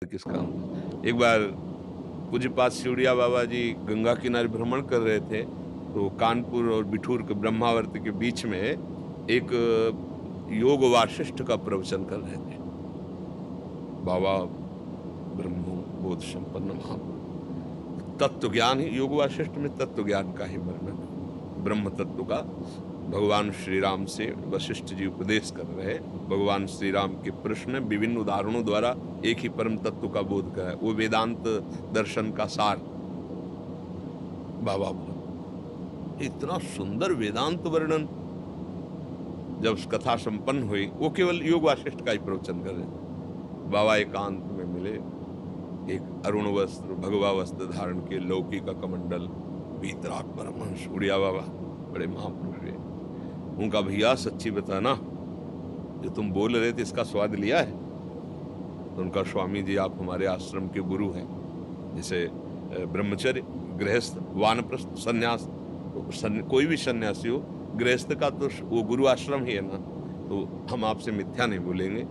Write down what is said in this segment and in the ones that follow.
किस काम का। एक बार पूज्यपाद सिउड़िया बाबा जी गंगा किनारे भ्रमण कर रहे थे, तो कानपुर और बिठूर के ब्रह्मावर्त के बीच में एक योग वासिष्ठ का प्रवचन कर रहे थे। बाबा ब्रह्म बोध संपन्न महापुरुष, तत्व ज्ञान ही योग वासिष्ठ में तत्व ज्ञान का ही वर्णन, ब्रह्म तत्व का भगवान श्री राम से वशिष्ठ जी उपदेश कर रहे। भगवान श्री राम के प्रश्न विभिन्न उदाहरणों द्वारा एक ही परम तत्व का बोध कराए, वो वेदांत दर्शन का सार बाबा बोल। इतना सुंदर वेदांत वर्णन। जब कथा संपन्न हुई, वो केवल योग वासिष्ठ का ही प्रवचन कर रहे। बाबा एकांत में मिले, एक अरुण वस्त्र भगवा वस्त्र धारण के लौकी का कमंडल, वीतराग परमहंस उड़िया बाबा बड़े महापुरुष है। उनका भैया सच्ची बताना, जो तुम बोल रहे थे इसका स्वाद लिया है? तो उनका स्वामी जी आप हमारे आश्रम के गुरु हैं, जैसे ब्रह्मचर्य, गृहस्थ, वानप्रस्थ, सन्यास, कोई भी सन्यासी हो, गृहस्थ का तो वो गुरु आश्रम ही है ना। तो हम आपसे मिथ्या नहीं बोलेंगे,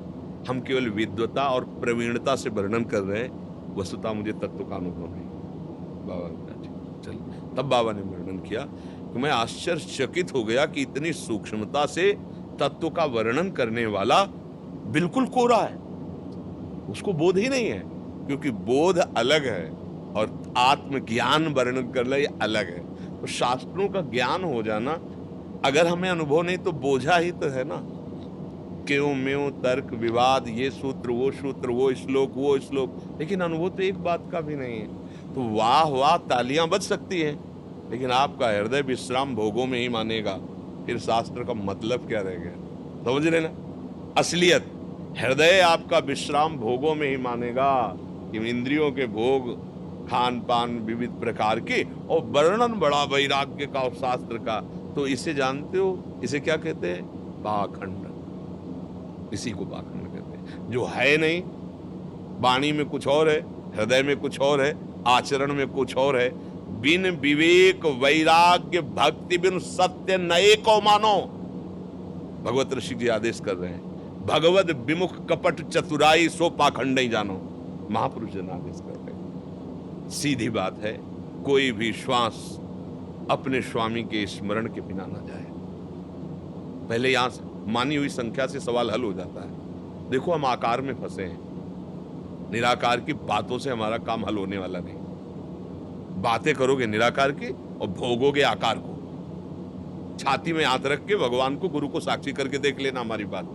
हम केवल विद्वता और प्रवीणता से वर्णन कर रहे हैं, वस्तुतः मुझे तत्व का अनुभव नहीं। बाबा चल, तब बाबा ने वर्णन किया कि मैं आश्चर्यचकित हो गया कि इतनी सूक्ष्मता से तत्व का वर्णन करने वाला बिल्कुल कोरा है, उसको बोध ही नहीं है। क्योंकि बोध अलग है और आत्मज्ञान वर्णन करना ये अलग है। तो शास्त्रों का ज्ञान हो जाना, अगर हमें अनुभव नहीं तो बोझा ही तो है ना। क्यों म्यों तर्क विवाद, ये सूत्र वो श्लोक वो श्लोक, लेकिन अनुभव तो एक बात का भी नहीं है। तो वाह वाह तालियां बज सकती हैं, लेकिन आपका हृदय विश्राम भोगों में ही मानेगा, फिर शास्त्र का मतलब क्या रह गया? समझ रहे ना, असलियत हृदय आपका विश्राम भोगों में ही मानेगा कि इंद्रियों के भोग, खान पान विविध प्रकार के, और वर्णन बड़ा वैराग्य का और शास्त्र का। तो इसे जानते हो, इसे क्या कहते हैं? पाखंड। इसी को पाखंड कहते हैं, जो है नहीं, वाणी में कुछ और है, हृदय में कुछ और है, आचरण में कुछ और है। बिन विवेक वैराग्य भक्ति बिन सत्य नए को मानो, भगवत ऋषि जी आदेश कर रहे हैं। भगवत विमुख कपट चतुराई सो पाखंड ही जानो, महापुरुष जन आदेश कर रहे हैं। सीधी बात है, कोई भी श्वास अपने स्वामी के स्मरण के बिना ना जाए। पहले यहां से मानी हुई संख्या से सवाल हल हो जाता है। देखो हम आकार में फंसे हैं, निराकार की बातों से हमारा काम हल होने वाला नहीं। बातें करोगे निराकार की और भोगोगे आकार को। छाती में हाथ रख के भगवान को, गुरु को साक्षी करके देख लेना हमारी बात।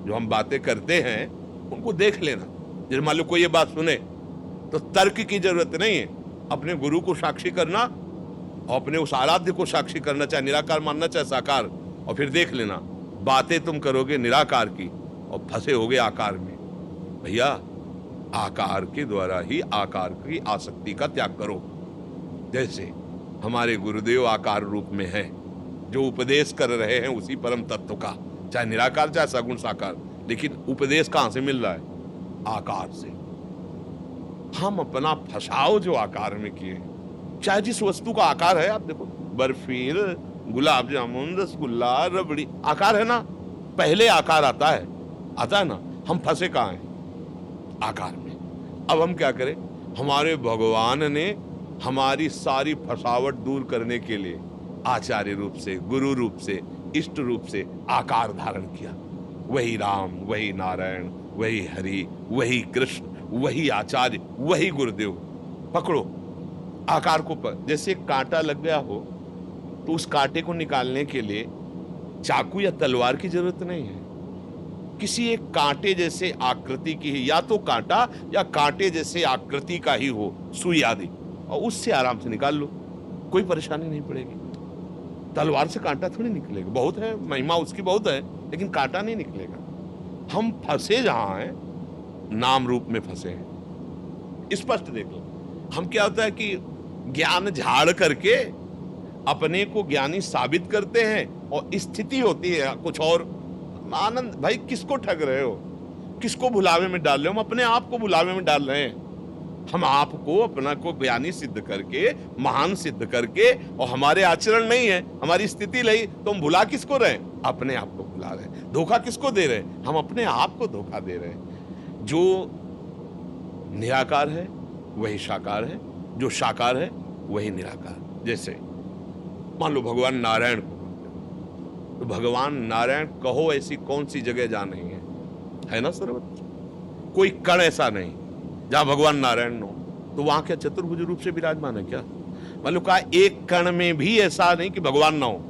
जो हम बातें करते हैं उनको देख लेना। जैसे मान लो कोई ये बात सुने तो तर्क की जरूरत नहीं है, अपने गुरु को साक्षी करना और अपने उस आराध्य को साक्षी करना, चाहे निराकार मानना चाहे साकार, और फिर देख लेना। बातें तुम करोगे निराकार की और फंसे होगे आकार में। भैया आकार के द्वारा ही आकार की आसक्ति का त्याग करो। जैसे हमारे गुरुदेव आकार रूप में हैं, जो उपदेश कर रहे हैं उसी परम तत्व का, चाहे निराकार चाहे सगुण साकार, लेकिन उपदेश कहां से मिल रहा है? आकार से। हम अपना फसाव जो आकार में किए, चाहे जिस वस्तु का आकार है, आप देखो बर्फी, गुलाब जामुन, रसगुल्ला, रबड़ी, आकार है ना। पहले आकार आता है ना। हम फंसे कहां हैं? आकार में। अब हम क्या करें? हमारे भगवान ने हमारी सारी फसावट दूर करने के लिए आचार्य रूप से, गुरु रूप से, इष्ट रूप से आकार धारण किया। वही राम, वही नारायण, वही हरि, वही कृष्ण, वही आचार्य, वही गुरुदेव। पकड़ो आकार को। जैसे कांटा लग गया हो तो उस कांटे को निकालने के लिए चाकू या तलवार की जरूरत नहीं है। किसी एक कांटे जैसे आकृति की ही, या तो कांटा या कांटे जैसे आकृति का ही हो सुई आदि, और उससे आराम से निकाल लो, कोई परेशानी नहीं पड़ेगी। तलवार से कांटा थोड़ी निकलेगा, बहुत है महिमा उसकी, बहुत है, लेकिन कांटा नहीं निकलेगा। हम फंसे जहां हैं, नाम रूप में फंसे हैं। स्पष्ट देख लो। हम क्या होता है कि ज्ञान झाड़ करके अपने को ज्ञानी साबित करते हैं, और स्थिति होती है कुछ और। आनंद भाई, किसको ठग रहे हो? किसको भुलावे में डाल रहे हो? हम अपने आप को भुलावे में डाल रहे हैं। हम आपको अपना को ज्ञानी सिद्ध करके, महान सिद्ध करके, और हमारे आचरण नहीं है, हमारी स्थिति नहीं, तो हम भुला किसको रहे? अपने आप को भुला रहे हैं। धोखा किसको दे रहे हैं? हम अपने आप को धोखा दे रहे हैं। जो निराकार है वही साकार है, जो साकार है वही निराकार। जैसे मान लो भगवान नारायण को, तो भगवान नारायण कहो ऐसी कौन सी जगह जहां नहीं है ना सर्वत्र? कोई कण ऐसा नहीं जहां भगवान नारायण न हो। तो वहां क्या चतुर्भुज रूप से विराजमान है क्या? मान लो कहा एक कण में भी ऐसा नहीं कि भगवान ना हो।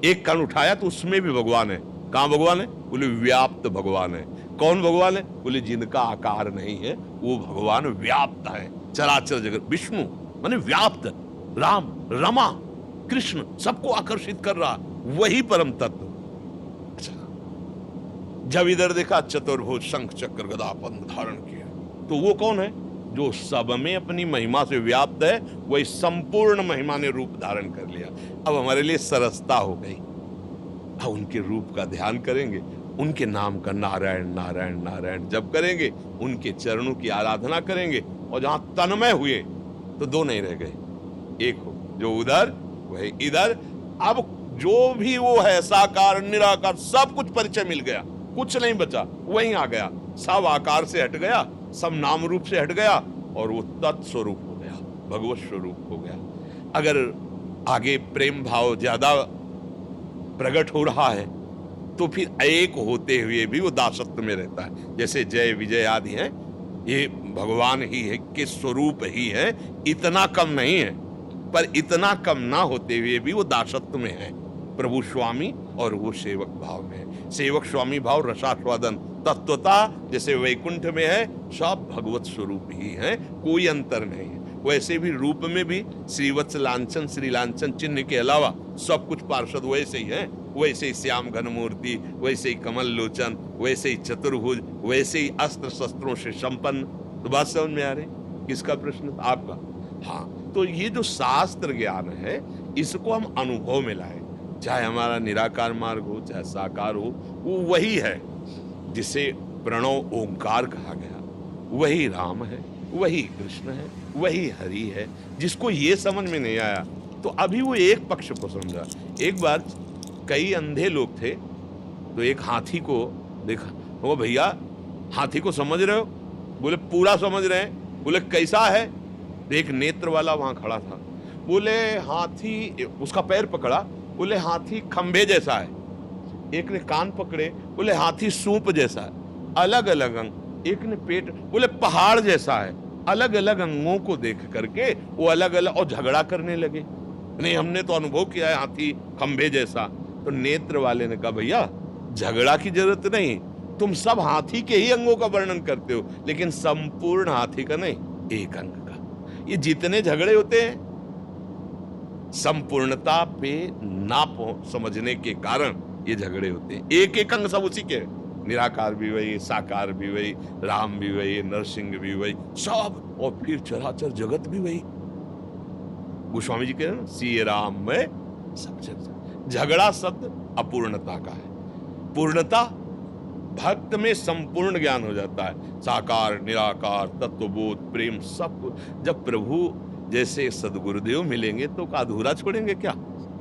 एक कण उठाया तो उसमें भी भगवान है। कहां भगवान है? बोले व्याप्त भगवान है। कौन भगवान है? बोले जिनका आकार नहीं है वो भगवान व्याप्त है। चराचर जगत, विष्णु माने व्याप्त, राम, रमा, कृष्ण सबको आकर्षित कर रहा वही परम तत्व। अच्छा, जब इधर देखा चतुर्भुज शंख चक्र गदा पद्म धारण किया, तो वो कौन है? जो सब में अपनी महिमा से व्याप्त है, वही संपूर्ण महिमा ने रूप धारण कर लिया। अब हमारे लिए सरसता हो गई। अब उनके रूप का ध्यान करेंगे, उनके नाम का नारायण नारायण नारायण जप करेंगे, उनके चरणों की आराधना करेंगे, और जहां तन्मय हुए तो दो नहीं रह गए, एक हो। जो उधर वही इधर। अब जो भी वो है साकार निराकार सब कुछ परिचय मिल गया, कुछ नहीं बचा, वहीं आ गया। सब आकार से हट गया, सब नाम रूप से हट गया, और वो तत्स्वरूप हो गया, भगवत स्वरूप हो गया। अगर आगे प्रेम भाव ज्यादा प्रकट हो रहा है तो फिर एक होते हुए भी वो दासत्व में रहता है। जैसे जय विजय आदि हैं, ये भगवान ही है के स्वरूप ही है, इतना कम नहीं है, पर इतना कम ना होते हुए भी वो दासत्व में है। प्रभु स्वामी और वो सेवक भाव में है। सेवक स्वामी भाव रसास्वादन तत्वता जैसे वैकुंठ में है, सब भगवत स्वरूप ही है, कोई अंतर नहीं है। वैसे भी रूप में भी श्रीवत्स लांछन श्री लांछन चिन्ह के अलावा सब कुछ पार्षद वैसे ही है। वैसे ही श्याम घन मूर्ति, वैसे ही कमल लोचन, वैसे ही चतुर्भुज, वैसे ही अस्त्र शस्त्रों से संपन्न। तो बात समझ में आ रही? किसका प्रश्न? आपका। हाँ, तो ये जो शास्त्र ज्ञान है इसको हम अनुभव में लाए, चाहे हमारा निराकार मार्ग हो चाहे साकार हो, वो वही है जिसे प्रणव ओंकार कहा गया। वही राम है, वही कृष्ण है, वही हरि है। जिसको ये समझ में नहीं आया तो अभी वो एक पक्ष को समझा। एक बार कई अंधे लोग थे, तो एक हाथी को देखा, वो भैया हाथी को समझ रहे हो? बोले पूरा समझ रहे हैं। बोले कैसा है? तो एक नेत्र वाला वहां खड़ा था। बोले हाथी, उसका पैर पकड़ा, बोले हाथी खंभे जैसा है। एक ने कान पकड़े, बोले हाथी सूप जैसा है। अलग अलग अंग। एक ने पेट, बोले पहाड़ जैसा है। अलग अलग अंगों को देख करके वो अलग अलग, और झगड़ा करने लगे। नहीं, हमने तो अनुभव किया है हाथी खंभे जैसा। तो नेत्र वाले ने कहा भैया झगड़ा की जरूरत नहीं, तुम सब हाथी के ही अंगों का वर्णन करते हो, लेकिन संपूर्ण हाथी का नहीं, एक अंग का। ये जितने झगड़े होते हैं संपूर्णता पे ना समझने के कारण ये झगड़े होते हैं। एक एक अंग सब उसी के, निराकार भी वही, साकार भी वही, राम भी वही, नरसिंह भी वही, सब, और फिर चराचर जगत भी वही। गोस्वामी जी कह रहे हैं सी राम में सब जगत। झगड़ा शब्द अपूर्णता का है। पूर्णता भक्त में संपूर्ण ज्ञान हो जाता है, साकार निराकार तत्वबोध प्रेम सब कुछ। जब प्रभु जैसे सदगुरुदेव मिलेंगे तो अधूरा छोड़ेंगे क्या?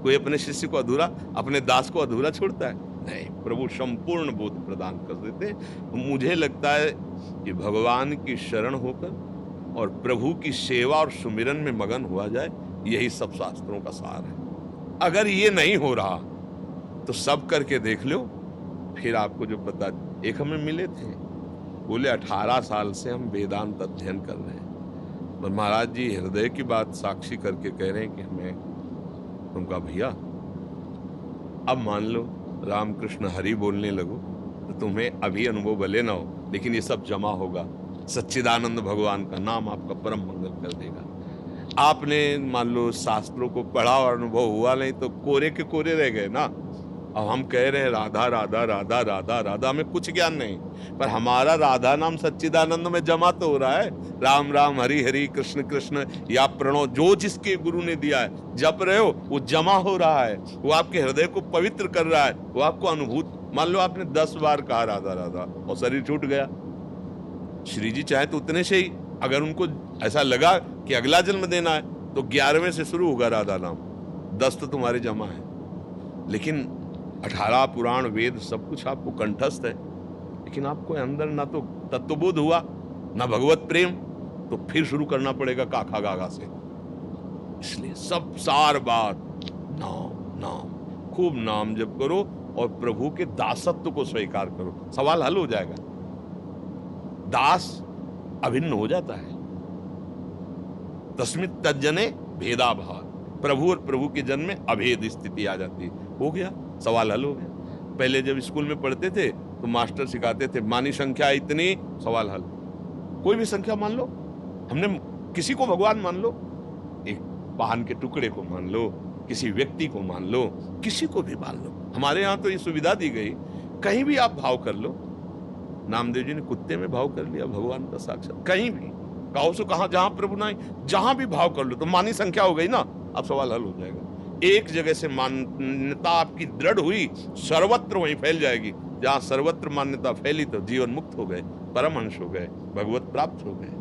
कोई अपने शिष्य को अधूरा, अपने दास को अधूरा छोड़ता है? नहीं, प्रभु संपूर्ण बोध प्रदान कर देते। मुझे लगता है कि भगवान की शरण होकर और प्रभु की सेवा और सुमिरन में मगन हुआ जाए, यही सब शास्त्रों का सार है। अगर ये नहीं हो रहा तो सब करके देख लो, फिर आपको जो पता। एक हमें मिले थे, बोले 18 साल से हम वेदांत अध्ययन कर रहे हैं, पर महाराज जी हृदय की बात साक्षी करके कह रहे हैं कि हमें। उनका भैया अब मान लो रामकृष्ण हरि बोलने लगो तो तुम्हें अभी अनुभव भले ना हो, लेकिन ये सब जमा होगा। सच्चिदानंद भगवान का नाम आपका परम मंगल कर देगा। आपने मान लो शास्त्रों को पढ़ा और अनुभव हुआ नहीं तो कोरे के कोरे रह गए ना। अब हम कह रहे हैं राधा राधा राधा राधा राधा, हमें कुछ ज्ञान नहीं, पर हमारा राधा नाम सच्चिदानंद में जमा तो हो रहा है। राम राम हरि हरि कृष्ण कृष्ण या प्रणव, जो जिसके गुरु ने दिया है जप रहे हो, वो जमा हो रहा है, वो आपके हृदय को पवित्र कर रहा है, वो आपको अनुभूत। मान लो आपने 10 बार कहा राधा राधा और शरीर छूट गया, श्री जी चाहे तो उतने से ही, अगर उनको ऐसा लगा कि अगला जन्म देना है तो 11वें से शुरू होगा राधा नाम, 10 तो तुम्हारे जमा है। लेकिन 18 पुराण वेद सब कुछ आपको कंठस्थ है, लेकिन आपको अंदर ना तो तत्वबोध हुआ ना भगवत प्रेम, तो फिर शुरू करना पड़ेगा काखा गागा से। इसलिए सब सार बात नाम नाम, खूब नाम जप करो और प्रभु के दासत्व को स्वीकार करो, सवाल हल हो जाएगा। दास अभिन्न हो जाता है। तस्मित तज्जने भेदाभाव, प्रभु और प्रभु के जन में अभेद स्थिति आ जाती है। हो गया, सवाल हल हो गया। पहले जब स्कूल में पढ़ते थे तो मास्टर सिखाते थे मानी संख्या इतनी, सवाल हल। कोई भी संख्या मान लो, हमने किसी को भगवान मान लो, एक पान के टुकड़े को मान लो, किसी व्यक्ति को मान लो, किसी को भी मान लो। हमारे यहाँ तो ये सुविधा दी गई, कहीं भी आप भाव कर लो। नामदेव जी ने कुत्ते में भाव कर लिया, भगवान का साक्षात। कहीं भी कहो सो कहा, जहां प्रभु ना, जहां भी भाव कर लो तो मानी संख्या हो गई ना, अब सवाल हल हो जाएगा। एक जगह से मान्यता आपकी दृढ़ हुई, सर्वत्र वहीं फैल जाएगी। जहां सर्वत्र मान्यता फैली तो जीवन मुक्त हो गए, परमहंस हो गए, भगवत प्राप्त हो गए।